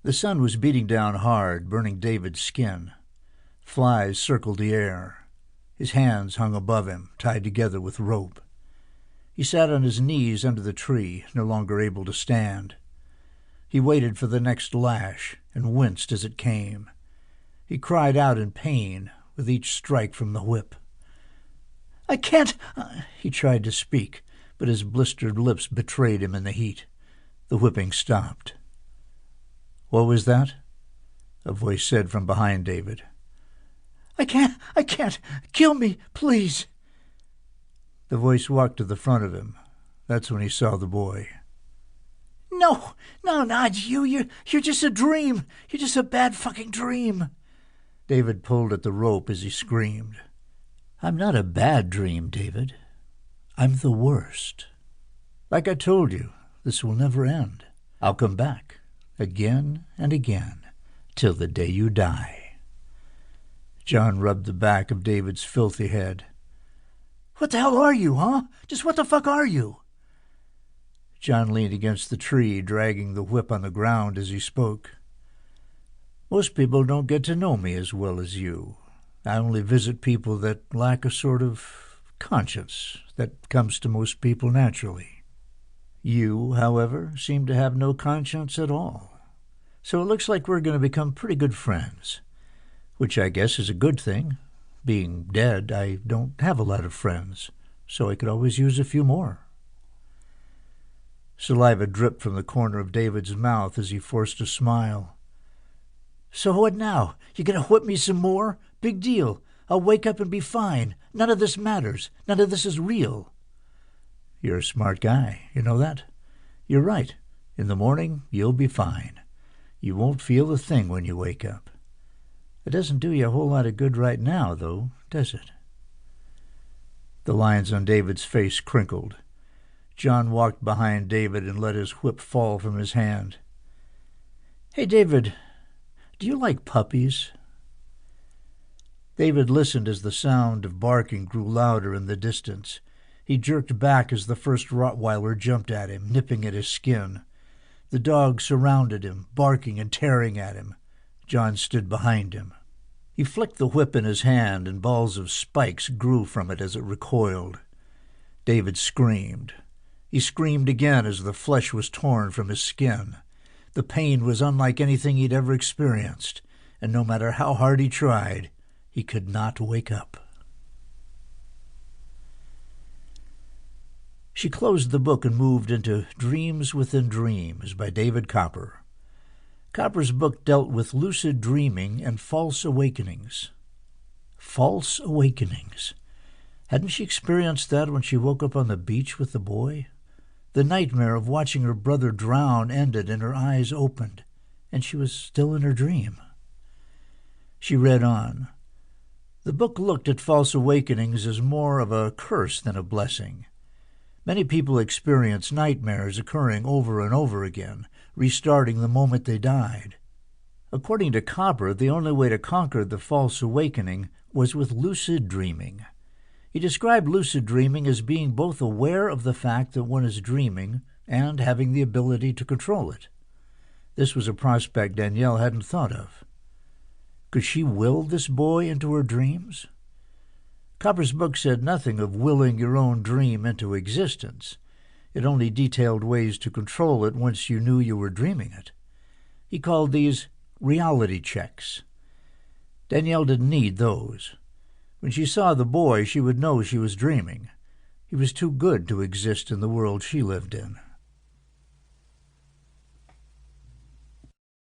The sun was beating down hard, burning David's skin. Flies circled the air. His hands hung above him, tied together with rope. He sat on his knees under the tree, no longer able to stand. He waited for the next lash and winced as it came. He cried out in pain with each strike from the whip. "I can't—" He tried to speak, but his blistered lips betrayed him in the heat. The whipping stopped. "What was that?" a voice said from behind David. I can't. Kill me, please." The voice walked to the front of him. That's when he saw the boy. No, not you. You're just a dream. You're just a bad fucking dream." David pulled at the rope as he screamed. "I'm not a bad dream, David. I'm the worst. Like I told you, this will never end. I'll come back, again and again, till the day you die." John rubbed the back of David's filthy head. "What the hell are you, huh? Just what the fuck are you?" John leaned against the tree, dragging the whip on the ground as he spoke. "Most people don't get to know me as well as you. I only visit people that lack a sort of conscience that comes to most people naturally. You, however, seem to have no conscience at all. So it looks like we're going to become pretty good friends. Which I guess is a good thing. Being dead, I don't have a lot of friends, so I could always use a few more." Saliva dripped from the corner of David's mouth as he forced a smile. "So what now? You gonna whip me some more? Big deal. I'll wake up and be fine. None of this matters. None of this is real." "You're a smart guy. You know that? You're right. In the morning, you'll be fine. You won't feel a thing when you wake up. It doesn't do you a whole lot of good right now, though, does it?" The lines on David's face crinkled. John walked behind David and let his whip fall from his hand. "Hey, David, do you like puppies?" David listened as the sound of barking grew louder in the distance. He jerked back as the first Rottweiler jumped at him, nipping at his skin. The dogs surrounded him, barking and tearing at him. John stood behind him. He flicked the whip in his hand, and balls of spikes grew from it as it recoiled. David screamed. He screamed again as the flesh was torn from his skin. The pain was unlike anything he'd ever experienced, and no matter how hard he tried, he could not wake up. She closed the book and moved into Dreams Within Dreams by David Copper. Copper's book dealt with lucid dreaming and false awakenings. False awakenings. Hadn't she experienced that when she woke up on the beach with the boy? The nightmare of watching her brother drown ended and her eyes opened, and she was still in her dream. She read on. The book looked at false awakenings as more of a curse than a blessing. Many people experience nightmares occurring over and over again, restarting the moment they died. According to Copper, the only way to conquer the false awakening was with lucid dreaming. He described lucid dreaming as being both aware of the fact that one is dreaming and having the ability to control it. This was a prospect Danielle hadn't thought of. Could she will this boy into her dreams? Copper's book said nothing of willing your own dream into existence. It only detailed ways to control it once you knew you were dreaming it. He called these reality checks. Danielle didn't need those. When she saw the boy, she would know she was dreaming. He was too good to exist in the world she lived in.